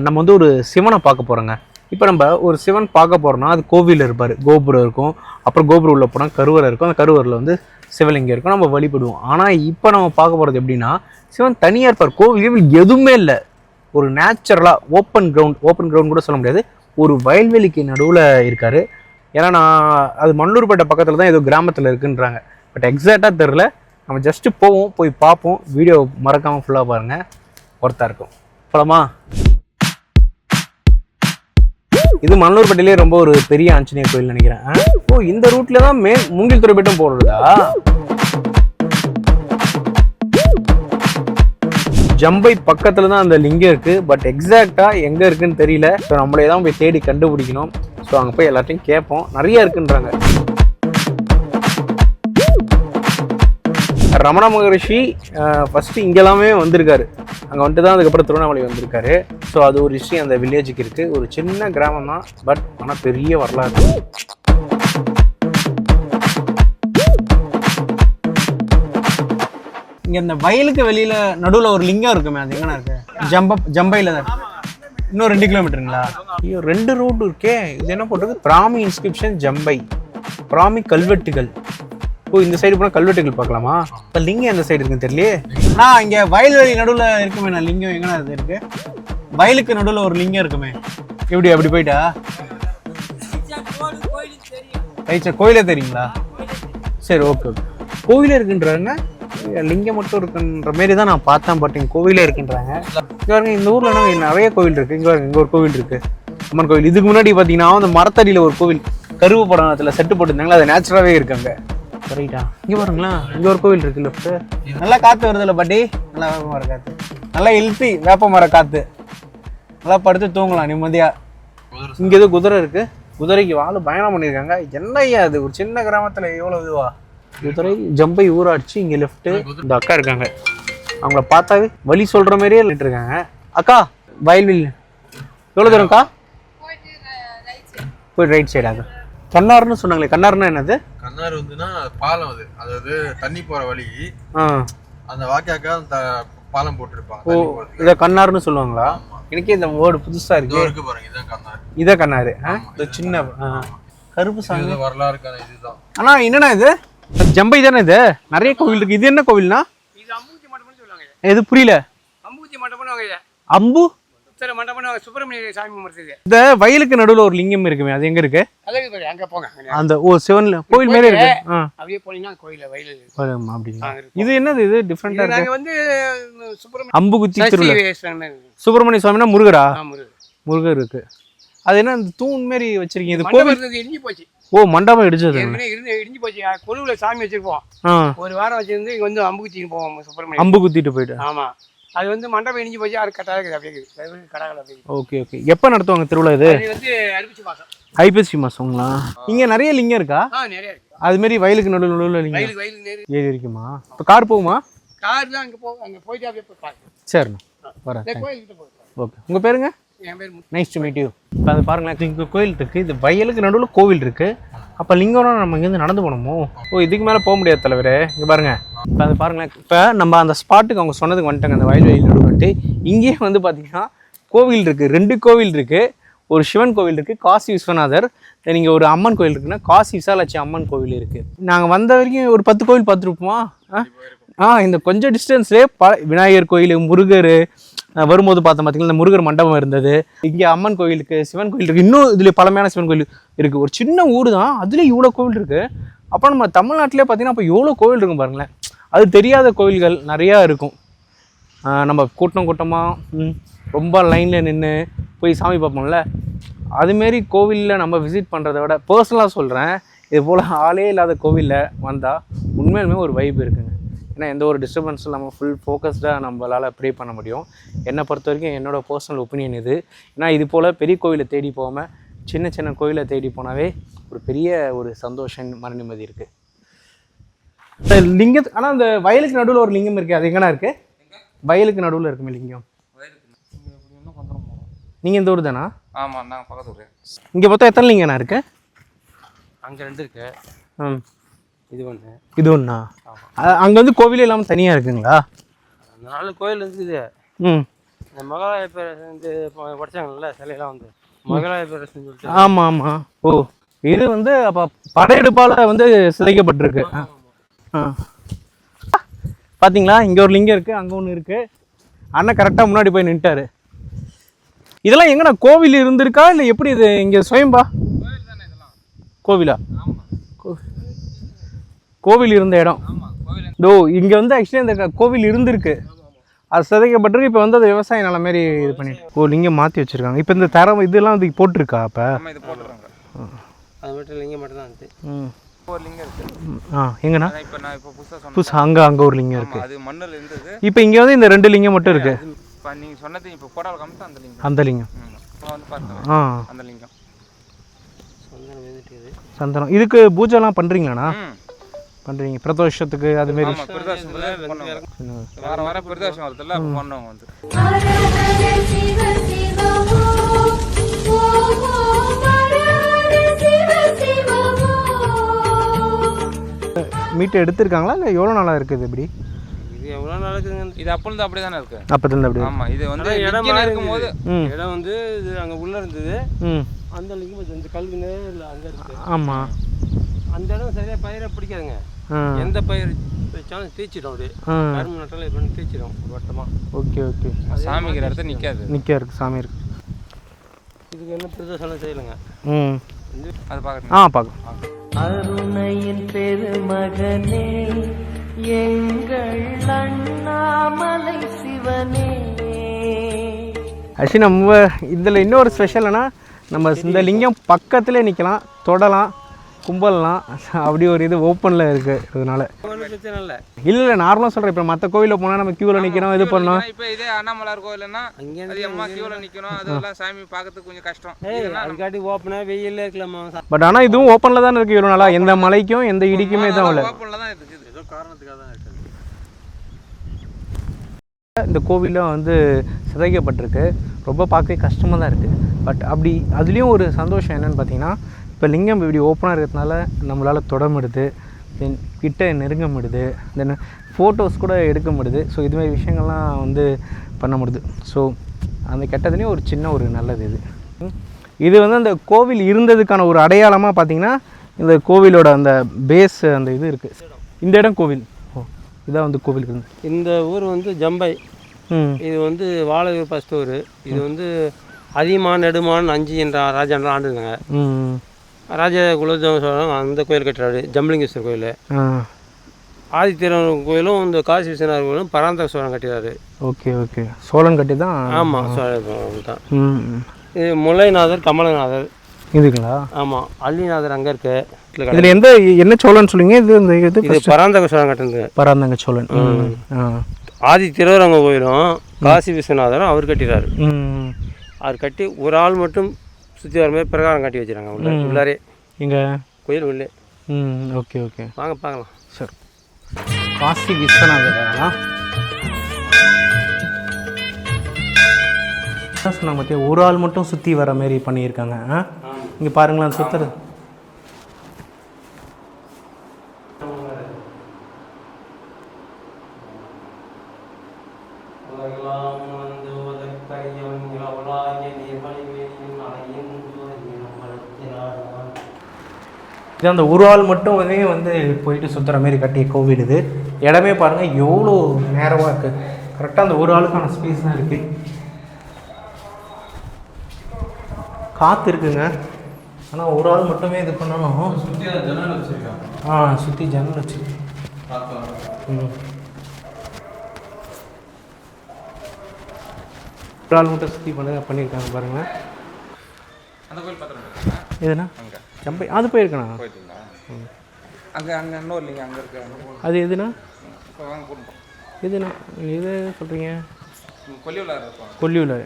நம்ம வந்து ஒரு சிவனை பார்க்க போகிறோங்க. இப்போ நம்ம ஒரு சிவன் பார்க்க போகிறோம்னா அது கோவிலில் இருப்பார், கோபுரம் இருக்கும், அப்புறம் கோபுரம் உள்ள போனால் கருவறை இருக்கும், அந்த கருவறையில் வந்து சிவலிங்கம் இருக்கும், நம்ம வழிபடுவோம். ஆனால் இப்போ நம்ம பார்க்க போகிறது எப்படின்னா சிவன் தனியாக இருப்பார், கோவில் எதுவுமே இல்லை, ஒரு நேச்சுரலாக ஓப்பன் கிரவுண்ட் கூட சொல்ல முடியாது, ஒரு வயல்வெளிக்கு நடுவில் இருக்கார். ஏன்னா நான் அது மண்ணூர்பேட்டை பக்கத்தில் தான் ஏதோ கிராமத்தில் இருக்குன்றாங்க, பட் எக்ஸாக்டாக தெரில. நம்ம ஜஸ்ட்டு போய் பார்ப்போம். வீடியோ மறக்காமல் ஃபுல்லாக பாருங்கள், ஒர்த்தாக இருக்கும். போலாமா? இது மண்ணூர்பேட்டையிலே ரொம்ப ஒரு பெரிய ஆஞ்சநேயர் கோயில் நினைக்கிறேன். ஓ, இந்த ரூட்ல தான் மூங்கில் துறை பெட்டும் போடுறதா? ஜம்பை பக்கத்துல தான் அந்த லிங்கம் இருக்கு, பட் எக்ஸாக்டா எங்க இருக்குன்னு தெரியல. ஸோ நம்மளே தான் போய் தேடி கண்டுபிடிக்கணும். ஸோ அங்கே போய் எல்லாத்தையும் கேட்போம், நிறைய இருக்குன்றாங்க. ரமண மகரிஷி ஃபஸ்ட்டு இங்கெல்லாமே வந்திருக்காரு, அங்கே வந்துட்டு தான் அதுக்கப்புறம் திருவண்ணாமலை வந்திருக்காரு. ஸோ அது ஒரு ஹிஸ்ட்ரி அந்த வில்லேஜுக்கு இருக்குது. ஒரு சின்ன கிராமம் தான், பட் ஆனால் பெரிய வரலாறு. இங்கே இந்த வயலுக்கு வெளியில் நடுவில் ஒரு லிங்கம் இருக்குமே, அது எங்கன்னா இருக்கு? ஜம்பையில் தான். இன்னும் 2 கிலோமீட்டருங்களா? ஐயோ, 2 ரோடு இருக்கே. இது என்ன போட்டிருக்கு? பிராமி இன்ஸ்கிரிப்ஷன் ஜம்பை, பிராமி கல்வெட்டுகள். ஓ, இந்த சைடு போனால் கல்வெட்டுகள் பார்க்கலாமா? இப்போ லிங்கம் எந்த சைடு இருக்குன்னு தெரியலையே. நான் இங்கே வயல்வெளி நடுவில் இருக்குமே, நான் லிங்கம் எங்கன்னா அது இருக்கு? வயலுக்கு நடுவில் ஒரு லிங்கம் இருக்குமே, எப்படி அப்படி போயிட்டா? ரைட் சார், கோயிலே தெரியுங்களா? சரி, ஓகே. கோவிலே இருக்குன்றாங்க, லிங்கம் மட்டும் இருக்குன்ற மாரி தான் நான் பார்த்தேன், பட் இங்கே கோவிலே இருக்குன்றாங்க. இங்கே பாருங்க, இந்த ஊரில் நிறைய கோவில் இருக்குது. இங்கே பாருங்க, இங்கே ஒரு கோவில் இருக்குது, அம்மன் கோவில். இதுக்கு முன்னாடி பார்த்தீங்கன்னா அந்த மரத்தடியில் ஒரு கோவில், கருவு படத்தில் செட்டு போட்டுருந்தாங்களா, அது நேச்சுரலாகவே இருக்காங்க. ரைட்டா? இங்கே பாருங்களா, இங்கே ஒரு கோவில் இருக்கு லெஃப்ட். நல்லா காற்று வருது இல்லை பாட்டி? நல்லா வேப்ப மர காற்று, நல்லா இழுத்தி வேப்ப மர காற்று, நல்லா படுத்து தூங்கலாம் நிம்மதியாக. இங்கே எதுவும் குதிரை இருக்குது, குதிரைக்கு வாழை பயணம் பண்ணியிருக்காங்க. என்னையா அது, ஒரு சின்ன கிராமத்தில் எவ்வளோ இதுவா? குதிரை ஜம்பை ஊராட்சி. இங்கே லெஃப்ட்டு இந்த அக்கா இருக்காங்க, அவங்கள பார்த்தாவே வழி சொல்கிற மாதிரியே சொல்லிட்டு இருக்காங்க. அக்கா, வயல்வெளி எவ்வளோ தூரம்க்கா? போய் ரைட் சைடாக. கண்ணாறுன்னு சொன்னாங்களே, கண்ணாறுன்னா என்னது? கண்ணாறு வந்துன்னா பாலம், அது அதாவது தண்ணி போற வழி. அந்த வாக்கியாக்கா அந்த பாலம் போட்டுருப்பாங்க. ஓ, இதை கண்ணாறுன்னு சொல்லுவாங்களா? எனக்கே இந்த வேர்டு புதுசா இருக்கு. பாருங்க, இதான் கண்ணாறு. இதான் கண்ணாறு. இந்த சின்ன கருப்பு சாமி வரலாறுக்கான இதுதான். ஆனா என்னன்னா இது ஜம்பை தானே? இது நிறைய கோவில் இருக்கு. இது என்ன கோவில்னா? இது அம்பூச்சி மண்டபம்னு சொல்லுவாங்க. எது புரியல? அம்பூச்சி மண்டபம்னு அம்பு மண்டபம் சுப்பிரமணிய சாமி கும்பிடுறது. இந்த வயலுக்கு நடுவில் ஒரு லிங்கம் இருக்குமே, அது எங்க இருக்கு? அங்க போங்க, அந்த ஓ சிவன்ல கோவில் மேலே இருக்கு. அப்படியே போனீங்கன்னா கோயில வயல் அப்படிங்களா? இது என்னது? இது டிஃபரெண்டா இருக்கு. நாங்க வந்து சுப்பிரமணிய அம்புகுத்தி திருவிழா. சுப்பிரமணிய சுவாமினா முருகரா? முருகர் இருக்கு. அது என்ன இந்த தூண் மாதிரி வச்சிருக்கீங்க? இது கோவில் இடிஞ்சு போச்சு. ஓ, மண்டபம் இடிச்சது. இடிஞ்சு போச்சு. கொலுவுல சாமி வச்சிருப்போம், ஒரு வாரம் வச்சிருந்து இங்க வந்து அம்பு குத்திட்டு போவோம். சுப்பிரமணியம் அம்பு குத்திட்டு போயிட்டு. ஆமா, அது வந்து மண்டபம் இடிஞ்சு போச்சு. அது கட்டாக அப்படியே கடாகல அப்படியே. Okay okay. எப்போ நடத்துவாங்க திருவிழா? இது வந்து ஐப்பசி மாசங்களா? இங்க நிறைய லிங்கம் இருக்கா? நிறைய இருக்கு. அது மாதிரி வயலுக்கு நடுவில் லிங்கம் வயலுக்கு ஏறி இருக்குமா? இப்போ கார் போகுமா? கார் தான் அங்க போகும், அங்க போயிட்டு அப்படியே போய் பாருங்க. சரிண்ணா, வரேன். கோயிலுக்கு போய். ஓகே, உங்க பேருங்க? என் பேர் நைஸ் டு மீட் யூ. இப்போ அது பாருங்களேன், இங்கே கோயில் இருக்குது, இது வயலுக்கு நடுவில் கோவில் இருக்குது. அப்போ லிங்கம்னா நம்ம இங்கேருந்து நடந்து போகணுமோ? ஓ, இதுக்கு மேலே போக முடியாது தலைவரே. இங்கே பாருங்கள், இப்போ அது பாருங்களேன், இப்போ நம்ம அந்த ஸ்பாட்டுக்கு அவங்க சொன்னதுக்கு வந்துட்டாங்க, அந்த வயல்வெளி நடுவில் வந்துட்டு. இங்கேயே வந்து பார்த்தீங்கன்னா கோவில் இருக்குது, 2 கோவில் இருக்குது. ஒரு சிவன் கோவில் இருக்குது, காசி விஸ்வநாதர். நீங்கள் ஒரு அம்மன் கோவில் இருக்குன்னா காசி விசாலாட்சி அம்மன் கோவில் இருக்குது. நாங்கள் வந்த வரைக்கும் ஒரு 10 கோவில் பார்த்துருப்போமா? இந்த கொஞ்சம் டிஸ்டன்ஸ்லேயே விநாயகர் கோயில், முருகர் வரும்போது பார்த்தோம் பார்த்தீங்கன்னா இந்த முருகர் மண்டபம் இருந்தது. இங்கே அம்மன் கோயிலுக்கு, சிவன் கோயில் இருக்குது. இன்னும் இதில் பழமையான சிவன் கோயில் இருக்குது. ஒரு சின்ன ஊர் தான், அதுலேயும் இவ்வளோ கோவில் இருக்குது. அப்போ நம்ம தமிழ்நாட்டிலே பார்த்தீங்கன்னா அப்போ எவ்வளோ கோவில் இருக்கும் பாருங்களேன். அது தெரியாத கோவில்கள் நிறையா இருக்கும். நம்ம கூட்டமாக ரொம்ப லைனில் நின்று போய் சாமி பார்ப்போம்ல, அதுமாரி கோவிலில் நம்ம விசிட் பண்ணுறத விட பர்சனலாக சொல்கிறேன், இது போல் ஆளே இல்லாத கோவிலில் வந்தால் உண்மையிலுமே ஒரு வைப் இருக்குங்க. ஏன்னா எந்த ஒரு டிஸ்டர்பன்ஸும் இல்லாமல் ஃபுல் ஃபோக்கஸ்டாக நம்மளால் ப்ரே பண்ண முடியும். என்னை பொறுத்த வரைக்கும் என்னோடய பர்சனல் ஒப்பீனியன் இது. ஏன்னா இது போல் பெரிய கோவிலை தேடி போகாமல் சின்ன சின்ன கோயிலை தேடி போனாவே ஒரு பெரிய ஒரு சந்தோஷம், மன நிம்மதி இருக்குது. லிங்கத்து ஆனால் அந்த வயலுக்கு நடுவில் ஒரு லிங்கம் இருக்குது, அது எங்கன்னா இருக்குது? வயலுக்கு நடுவில் இருக்குமே லிங்கம். நீங்கள் இந்த ஊர் தானா? ஆமாம், நாங்கள் பக்கத்து ஊர். இங்கே மொத்தம் எத்தனை லிங்கண்ணா இருக்குது? அங்கே 2 இருக்கு. இது ஒன்று, இது ஒன்றா? அங்கே வந்து கோவில் இல்லாமல் தனியாக இருக்குங்களா? அந்த 4 கோயில் இருக்குது. இந்த மகாலய பேரரசு வந்து படிச்சாங்கல்ல சிலையெல்லாம் வந்து மகாலய பேரரசுன்னு சொல்லிட்டு. ஆமாம் ஆமாம். ஓ இது வந்து அப்போ படையெடுப்பால் வந்து சிதைக்கப்பட்டிருக்கு. பார்த்தீங்களா, இங்கே ஒரு லிங்கம் இருக்குது, அங்கே ஒன்று இருக்குது. அண்ணன் கரெக்டாக முன்னாடி போய் நின்ட்டாரு. இதெல்லாம் எங்கண்ணா கோவில் இருந்திருக்கா இல்லை எப்படி? இது இங்கே சுயம்பா கோவிலா? கோவில் இருந்த இடம். டோ இங்கே வந்து ஆக்சுவலி அந்த கோவில் இருந்திருக்கு, அது சிதைக்கப்பட்டிருக்கு. இப்போ வந்து அது விவசாய நிலம் மாரி இது பண்ணிட்டு ஓ லிங்கம் மாற்றி வச்சுருக்காங்க. இப்போ இந்த தரம் இதெல்லாம் வந்து போட்டிருக்கா? அப்போ அது மட்டும் லிங்கம் மட்டும் தான் இருந்துச்சு. ஒரு லிங்கம் இருக்கு. எங்கண்ணா? இப்போ நான் இப்போ புதுசாக புதுசாக அங்கே ஒரு லிங்கம் இருக்குது. அது மண்ணில் இருந்தது. இப்போ இங்கே வந்து இந்த 2 லிங்கம் மட்டும் இருக்குது. இப்போ நீங்கள் சொன்னது இப்போ போட்டால் காமிச்சா அந்த லிங்கம். அந்த லிங்கம் இப்போ வந்து பாருங்க அந்த லிங்கம் சந்தனம் விழுந்துட்டு. சந்தனம் இதுக்கு பூஜைலாம் பண்ணுறீங்களாண்ணா? பண்ணுறீங்க பிரதோஷத்துக்கு அதுமாரி? வாரம் வாரம் பிரதோஷம் வருதுல்ல, அப்போ பண்ணவங்க வந்து மீட்டை எடுத்திருக்காங்களா இல்லை எவ்வளோ நாளாக இருக்குது இப்படி? இது எவ்வளோ நாளுக்குங்க? இது அப்பொழுது அப்படி தானே இருக்கு. அப்போதுலேருந்து அப்படி? ஆமாம். இது வந்து இடம் இருக்கும்போது இடம் வந்து இது அங்கே உள்ளே இருந்தது. அந்த லிங்கம் இந்த கல்வி நேரில் அங்கே இருக்குது. ஆமாம். அந்த இடம் சரியாக பயிரை பிடிக்காதுங்க. எந்த பயிர் வச்சாலும் தீச்சிடும். அது கரும்பு நட்டாலும் இது பண்ணி தீச்சிடும் ஒரு வட்டமாக. Okay okay. சாமிக்கிற இடத்துல நிற்காது சாமி இருக்கு. இதுக்கு என்ன பிரதோஷம் செய்யலைங்க. அது பார்க்கணும். பார்க்கலாம். அருணையின் பெருமகனே எங்கள் அண்ணாமலை சிவனே. ஆக்சுவலி நம்ம இதில் இன்னொரு ஸ்பெஷல்னா நம்ம இந்த லிங்கம் பக்கத்துலேயே நிற்கலாம், தொடலாம், கும்பலாம். அப்படி ஒரு இது ஓப்பனில் இருக்குது. அதனால இல்லை நார்மலாக சொல்கிறேன். இப்போ மற்ற கோவிலில் போனால் நம்ம க்யூவில் நிற்கணும், இது பண்ணோம். இப்போ இதே அண்ணாமலையார் கோவில்னா அது அம்மா க்யூவில் நிற்கணும், அதெல்லாம் சாமி பார்க்கறதுக்கு கொஞ்சம் கஷ்டம். அதுக்காட்டி ஓப்பனாக வெயிலே இருக்கலாமா? பட் ஆனால் இதுவும் ஓப்பனில் தானே இருக்குது. இவ்வளோ நாளா எந்த மலைக்கும் எந்த இடிக்குமே தான் இல்லை. ஓப்பனில் தான் இருக்குது. ஏதோ காரணத்துக்காக தான் இருக்குது. இந்த கோவிலும் வந்து சிதைக்கப்பட்டிருக்கு. ரொம்ப பார்க்கவே கஷ்டமாக தான் இருக்குது. பட் அப்படி அதுலேயும் ஒரு சந்தோஷம் என்னென்னு பார்த்தீங்கன்னா, இப்போ லிங்கம் இப்படி ஓப்பனாக இருக்கிறதுனால நம்மளால் தொட முடியுது, தென் கிட்ட நெருங்க முடியுது, தென் ஃபோட்டோஸ் கூட எடுக்க முடியுது. ஸோ இதுமாதிரி விஷயங்கள்லாம் வந்து பண்ண முடியுது. ஸோ அந்த கெட்டதுலேயும் ஒரு சின்ன ஒரு நல்லது இது. இது வந்து அந்த கோவில் இருந்ததுக்கான ஒரு அடையாளமாக பார்த்தீங்கன்னா, இந்த கோவிலோட அந்த பேஸ் அந்த இது இருக்குது. இந்த இடம் கோவில். இதான் வந்து கோவிலுக்கு இருந்து. இந்த ஊர் வந்து ஜம்பை. இது வந்து வாழையூர் ஃபஸ்ட் ஊர். இது வந்து அதியமான் நெடுமான் 5 என்ற ராஜாண்டெலாம் ஆண்டுங்க. ராஜா குலோத்துங்க சோழன் அந்த கோயில் கட்டுறாரு, ஜம்பலிங்கேஸ்வர் கோயில். ஆதித்யன் கோயிலும் இந்த காசி விஸ்வநாதர் கோயிலும் பராந்தக சோழன் கட்டிடுறாரு. Okay okay. சோழன் கட்டி தான். ஆமாம், சோழன் தான். இது முல்லைநாதர் கமலநாதர் இதுங்களா? ஆமாம். அள்ளிநாதர் அங்கே இருக்கு. இதில் என்ன சோழன் சொல்லுங்க? இது இந்த இது பராந்தக சோழன் கட்டுறது. பராந்தக சோழன். ஆதித்யர் அங்கே கோயிலும் காசி விஸ்வநாதரும் அவர் கட்டிடுறாரு. அவர் கட்டி ஒரு ஆள் மட்டும் சுற்றி வர மாதிரி பிரகாரம் கட்டி வச்சுருக்காங்க உள்ளாரே. இங்கே கோயில் உள்ளே. Okay okay. வாங்க பார்க்கலாம். சார் காசி விஸ்வநாதர் சொன்னாங்க பார்த்தியா, ஒரு ஆள் மட்டும் சுற்றி வர மாதிரி பண்ணியிருக்காங்க. இங்கே பாருங்களேன் சுற்றுறது. இது அந்த ஒரு ஆள் மட்டும் வந்து போயிட்டு சுற்றுற மாரி கட்டிய கோவில் இது. இடமே பாருங்கள் எவ்வளோ நேரமாக இருக்குது. கரெக்டாக அந்த ஒரு ஆளுக்கான ஸ்பேஸ் தான் இருக்குது. காற்று இருக்குங்க, ஆனால் ஒரு ஆள் மட்டுமே இது பண்ணணும். சுற்றி ஜன்னல் வச்சுருக்காங்க. சுற்றி ஜன்னல் வச்சுருக்கேன். ஒரு ஆள் மட்டும் சுற்றி பண்ணியிருக்காங்க பாருங்கள். அந்த கோயில் பார்த்துருக்கேன். எதுனா ஜம்பை அது போயிருக்கேண்ணா. போயிட்டுங்களா? அங்கே இன்னொரு இல்லைங்க அங்கே இருக்கு. அது எதுனா? இப்போ வாங்க கூட்டிட்டு எதுனா இது சொல்கிறீங்க? கொல்லியூரில் இருப்போம். கொல்லியூரில்.